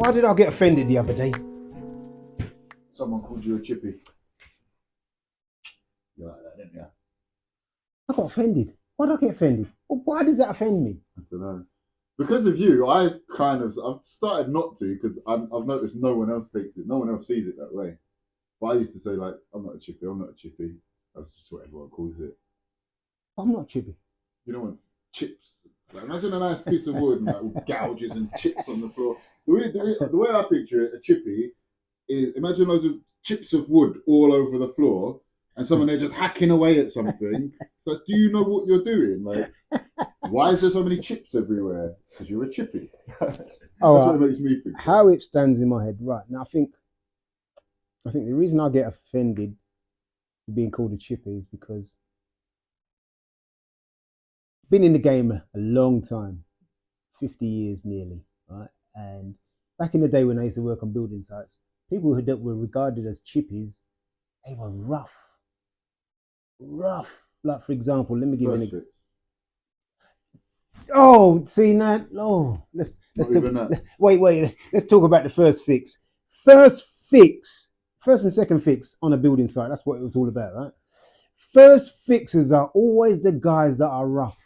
Why did I get offended the other day? Someone called you a chippy. You like that, didn't you? I got offended. Why did I get offended? Well, why does that offend me? I don't know. Because of you, I've started not to, because I've noticed no one else takes it. No one else sees it that way. But I used to say, like, I'm not a chippy, I'm not a chippy. That's just what everyone calls it. I'm not chippy. You don't want chips. Like, imagine a nice piece of wood and like with gouges and chips on the floor. The way I picture it, a chippy, is imagine loads of chips of wood all over the floor and someone there just hacking away at something. So do you know what you're doing? Like, why is there so many chips everywhere? Because you're a chippy. That's what it makes me think. How it stands in my head, right now, I think the reason I get offended for being called a chippy is because I've been in the game a long time, 50 years nearly, right? And back in the day when I used to work on building sites, people that were regarded as chippies, they were rough. Like, for example, let me give you an example. Oh, see that? Oh, let's talk. Wait. Let's talk about the first fix. First and second fix on a building site. That's what it was all about, right? First fixers are always the guys that are rough.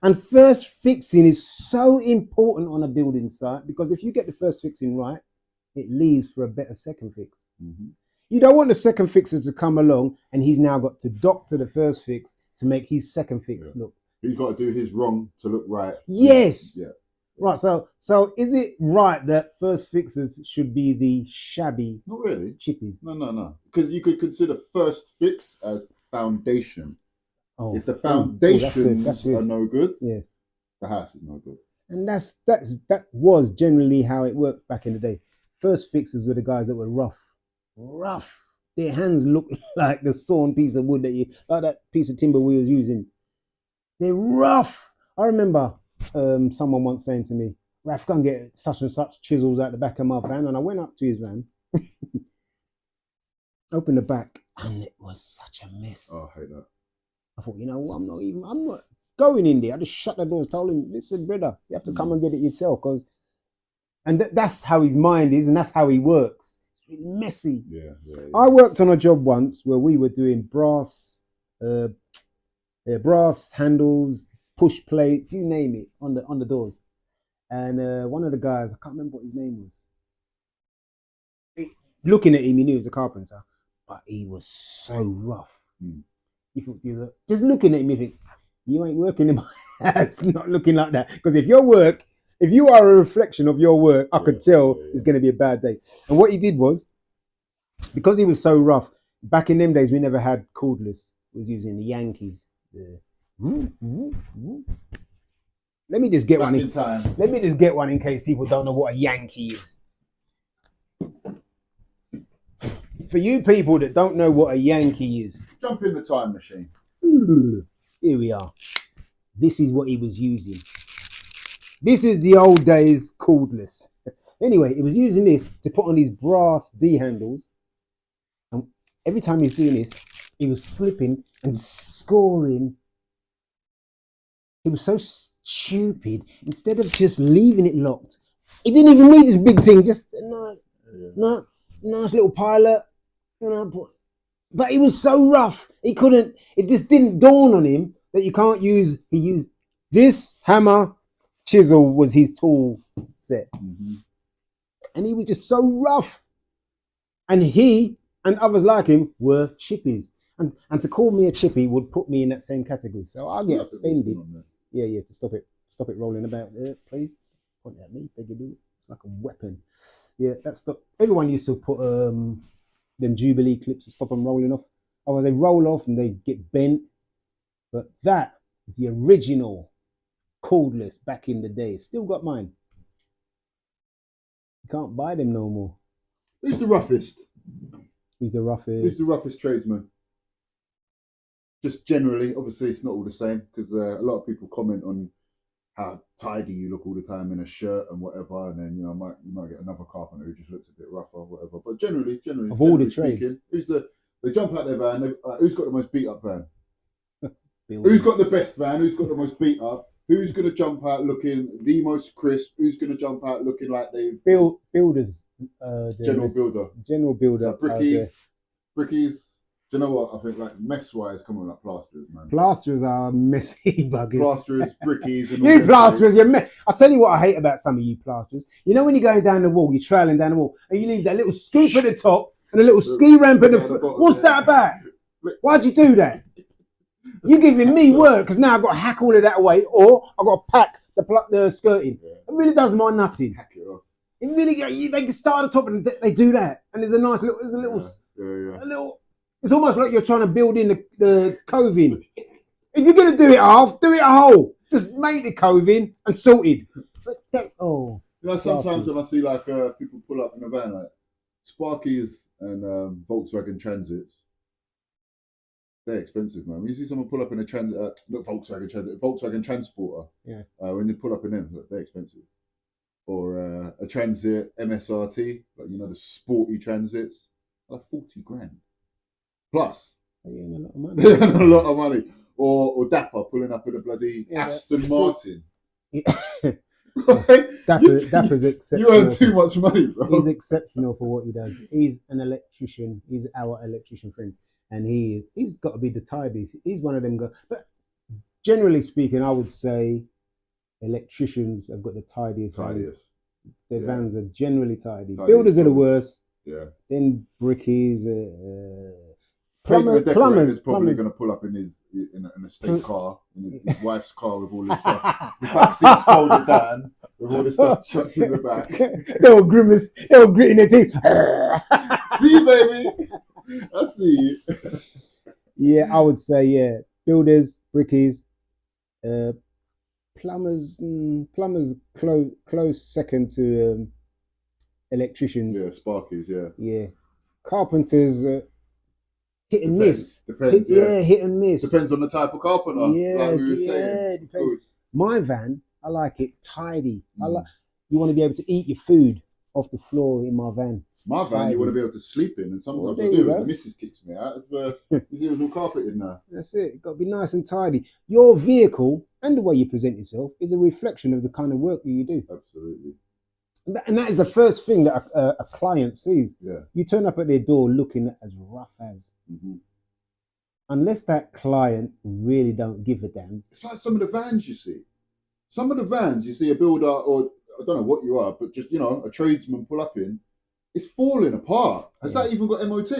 And first fixing is so important on a building site because if you get the first fixing right, it leaves for a better second fix. Mm-hmm. You don't want the second fixer to come along and he's now got to doctor the first fix to make his second fix look. He's got to do his wrong to look right. Yes. Yeah. Right. So is it right that first fixers should be the shabby? Not really. Chippies. No. Because you could consider first fix as foundation. Oh, if the foundations that's good. are no good, yes, the house is no good. And that was generally how it worked back in the day. First fixers were the guys that were rough. Their hands looked like the sawn piece of wood like that piece of timber we was using. They're rough. I remember someone once saying to me, "Raf, go and get such and such chisels out the back of my van." And I went up to his van, opened the back, and it was such a mess. Oh, I hate that. I thought, you know what, I'm not going in there. I just shut the doors, told him, "Listen, brother, you have to come and get it yourself." And that's how his mind is, and that's how he works. It's really messy. Yeah. I worked on a job once where we were doing brass handles, push plates, you name it, on the doors. And one of the guys, I can't remember what his name was. Looking at him, he knew he was a carpenter, but he was so rough. You thought, just looking at him, you think, you ain't working in my house, not looking like that. Because if you are a reflection of your work, I could tell it's going to be a bad day. And what he did was, because he was so rough, back in them days, we never had cordless. We was using the Yankees. Let me just get one in time. Let me just get one in case people don't know what a Yankee is. For you people that don't know what a Yankee is, jump in the time machine. Here we are. This is what he was using. This is the old days cordless. Anyway, he was using this to put on these brass D handles. And every time he was doing this, he was slipping and scoring. He was so stupid. Instead of just leaving it locked, he didn't even need this big thing. Just nice little pilot, But he was so rough. It just didn't dawn on him that he used this hammer, chisel was his tool set. And he was just so rough. And he and others like him were chippies. And to call me a chippy would put me in that same category. So I'll get offended. Yeah, to stop it rolling about there, please. Point at me, beg you do. It's like a weapon. Yeah, that's the everyone used to put them Jubilee clips to stop them rolling off. Oh, they roll off and they get bent. But that is the original cordless back in the day. Still got mine. You can't buy them no more. Who's the roughest? Who's the roughest? Who's the roughest tradesman? Just generally, obviously it's not all the same because a lot of people comment on how tidy you look all the time in a shirt and whatever, and then you might get another carpenter who just looks a bit rougher, whatever. But generally, of all the trades, speaking, they jump out their van. Who's got the most beat up van? Who's got the best van? Who's got the most beat up? Who's going to jump out looking the most crisp? Who's going to jump out looking like they've Builders, general builder? general builder. So brickies. Do you know what? I think like mess-wise, come on, like plasterers, man. Plasterers are messy buggers. Plasterers, brickies, and you plasterers, I'll tell you what I hate about some of you plasterers. You know when you're going down the wall, you're trailing down the wall, and you leave that little scoop at the top and a little ski ramp at the foot. What's that about? Why'd you do that? You're giving me work because now I've got to hack all of that away, or I've got to pack the skirting. It really does my nutting. Hack it off. It really, they can start at the top and they do that, and there's a nice little, a little. It's almost like you're trying to build in the cove in. If you're going to do it half, do it a whole. Just make the cove in and sorted. But you know, sometimes when I see like people pull up in a van, like Sparkies and Volkswagen Transits, they're expensive, man. When you see someone pull up in a Volkswagen Transporter. Yeah. When you pull up in them, look, they're expensive. Or a Transit MSRT, like you know the sporty Transits, like 40 grand. Plus, a lot of money. A lot of money. Or Dapper pulling up in a bloody Aston Martin. Dapper's exceptional. You earn too much money, bro. He's exceptional for what he does. He's an electrician. He's our electrician friend, and he's got to be the tidiest. He's one of them guys. But generally speaking, I would say electricians have got the tidiest. Vans. Their vans are generally tidy. Builders are the worst. Yeah. Then brickies. Plumbers is probably going to pull up in a state car, in his wife's car with all this stuff. The back seat's folded down with all this stuff chucked in the back. They were grimace. They were gritting their teeth. See, baby, I see you. Yeah, I would say builders, brickies, plumbers. Plumbers close second to electricians. Yeah, Sparkies. Yeah. Yeah, carpenters. Hit and miss. Depends. Hit and miss. Depends on the type of carpenter. Yeah, like we were saying. Depends. My van, I like it tidy. You want to be able to eat your food off the floor in my van. My van, you want to be able to sleep in, and sometimes I do. The missus kicks me out. There's no carpet in there. That's it. It's got to be nice and tidy. Your vehicle and the way you present yourself is a reflection of the kind of work that you do. Absolutely. And that is the first thing that a client sees. Yeah. You turn up at their door looking as rough as. Mm-hmm. Unless that client really don't give a damn. It's like some of the vans you see. Some of the vans you see a builder, or I don't know what you are, but just, a tradesman pull up in, it's falling apart. Has that even got MOT?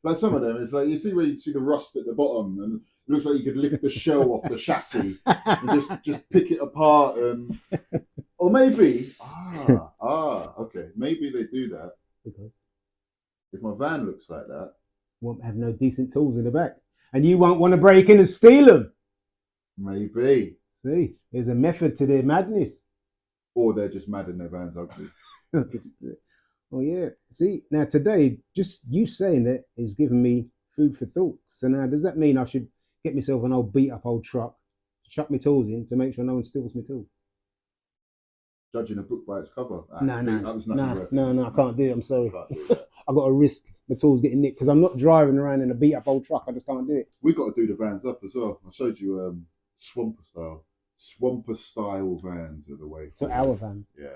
Like some of them, it's like you see where you see the rust at the bottom, and it looks like you could lift the shell off the chassis and just pick it apart. Or maybe, okay, maybe they do that because if my van looks like that, won't have no decent tools in the back, and you won't want to break in and steal them. Maybe. See, there's a method to their madness. Or they're just mad and their van's ugly. Oh yeah. See, now today, just you saying that is giving me food for thought. So now, does that mean I should get myself an old beat up old truck, chuck my tools in to make sure no one steals my tools? Judging a book by its cover. No, I can't do it. I'm sorry. I've got to risk the tools getting nicked because I'm not driving around in a beat up old truck. I just can't do it. We've got to do the vans up as well. I showed you Swamper style. Swamper style vans are the way. So our vans? Yeah.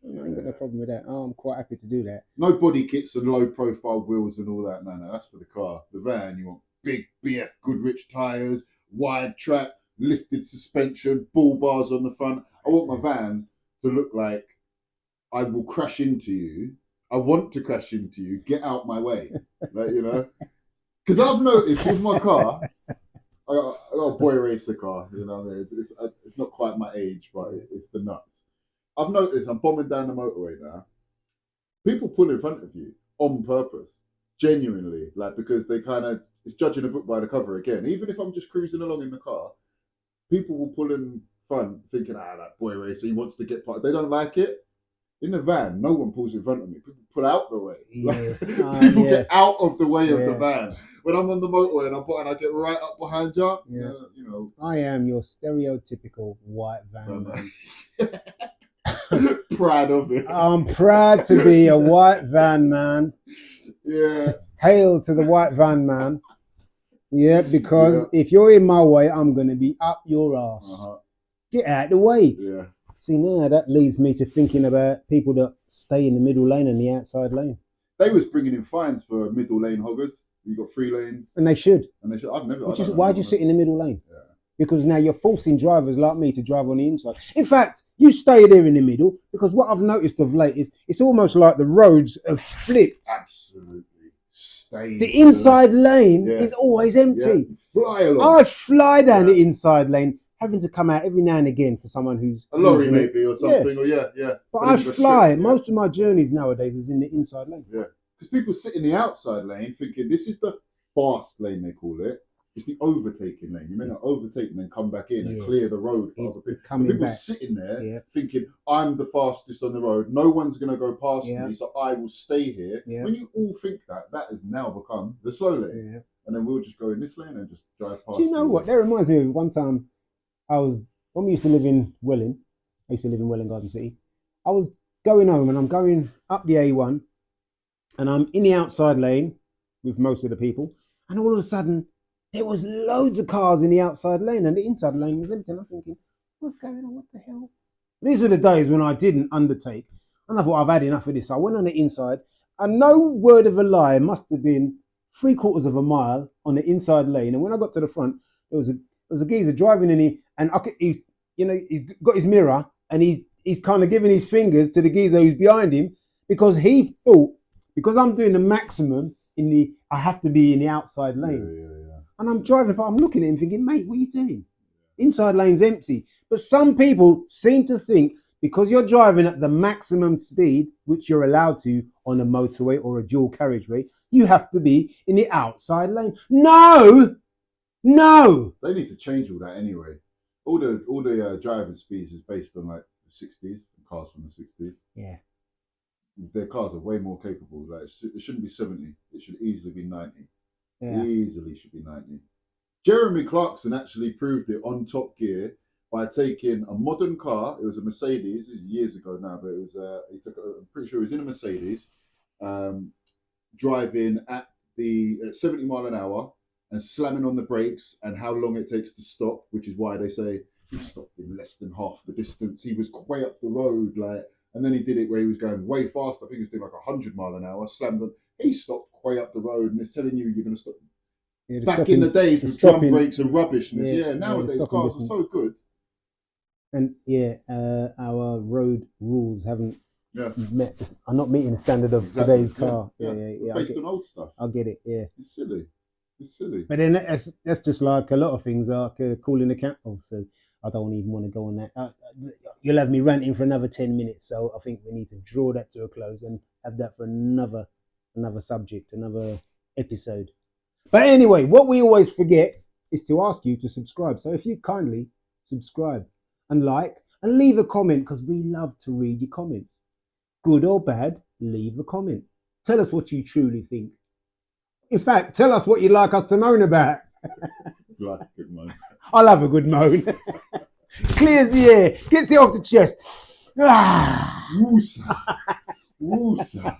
I ain't got no problem with that. Oh, I'm quite happy to do that. No body kits and low profile wheels and all that. No, that's for the car. The van, you want big BF Goodrich tyres, wide track, lifted suspension, bull bars on the front. I want my van to look like I will crash into you. I want to crash into you. Get out my way. Because I've noticed with my car, I got a boy racer car. It's not quite my age, but it's the nuts. I've noticed I'm bombing down the motorway now. People pull in front of you on purpose, genuinely, because they it's judging a book by the cover again. Even if I'm just cruising along in the car, people will pull in front thinking, that boy racer, he wants to get part. They don't like it. In the van, no one pulls in front of me. People pull out the way. Yeah. People get out of the way of the van. When I'm on the motorway and I get right up behind you, I am your stereotypical white van man. Proud of it. I'm proud to be a white van man. Yeah. Hail to the white van man. Yeah, because if you're in my way, I'm going to be up your ass. Get out of the way. Yeah. See, now that leads me to thinking about people that stay in the middle lane and the outside lane. They was bringing in fines for middle lane hoggers. You got 3 lanes. And they should. I've never. Why do you sit in the middle lane? Yeah. Because now you're forcing drivers like me to drive on the inside. In fact, you stay there in the middle because what I've noticed of late is it's almost like the roads have flipped. Absolutely. Stay. The inside lane is always empty. Yeah. Fly along. I fly down the inside lane, having to come out every now and again for someone who's a lorry maybe or something. But I fly. Most of my journeys nowadays is in the inside lane. Yeah. Because people sit in the outside lane thinking this is the fast lane, they call it. It's the overtaking lane. You may not overtake and then come back in and clear the road for other people. People sitting there thinking, I'm the fastest on the road. No one's going to go past me, so I will stay here. Yeah. When you all think that, that has now become the slow lane. Yeah. And then we'll just go in this lane and just drive past. Do you know what? That reminds me of one time when we used to live in Welling, I used to live in Welling Garden City. I was going home and I'm going up the A1 and I'm in the outside lane with most of the people. And all of a sudden, there was loads of cars in the outside lane and the inside lane was empty. And I'm thinking, what's going on? What the hell? These were the days when I didn't undertake. And I thought, I've had enough of this. I went on the inside and no word of a lie, it must have been 3/4 of a mile on the inside lane. And when I got to the front, there was a geezer driving in and he's got his mirror and he's kind of giving his fingers to the geezer who's behind him because he thought, because I'm doing the maximum I have to be in the outside lane. Yeah. And I'm driving, but I'm looking at him thinking, mate, what are you doing? Inside lane's empty. But some people seem to think because you're driving at the maximum speed, which you're allowed to on a motorway or a dual carriageway, you have to be in the outside lane. No! They need to change all that anyway. All the driving speeds is based on like the 60s, cars from the 60s. Yeah. Their cars are way more capable. Like it shouldn't be 70. It should easily be 90. Yeah. Easily should be 90. Jeremy Clarkson actually proved it on Top Gear by taking a modern car. It was a Messiest. This is years ago now, but it was. I'm pretty sure he was in a Messiest, driving at 70 mile an hour and slamming on the brakes and how long it takes to stop, which is why they say he stopped in less than half the distance. He was way up the road, and then he did it where he was going way fast. I think he was doing like 100 mile an hour, slammed on. He stopped way up the road and it's telling you you're going to stop. Back in the days with drum brakes and rubbishness. Nowadays cars are so good. And our road rules haven't are not meeting the standard of today's car. Yeah. Based on old stuff. I get it, yeah. It's silly. But then that's just like a lot of things, like calling the camel. So I don't even want to go on that. You'll have me ranting for another 10 minutes. So I think we need to draw that to a close and have that for another subject, another episode. But anyway, what we always forget is to ask you to subscribe. So if you kindly subscribe and like and leave a comment, because we love to read your comments. Good or bad, leave a comment. Tell us what you truly think. In fact, tell us what you'd like us to moan about. Like a good moan. I love a good moan. Clears the air, gets it off the chest. Woosa.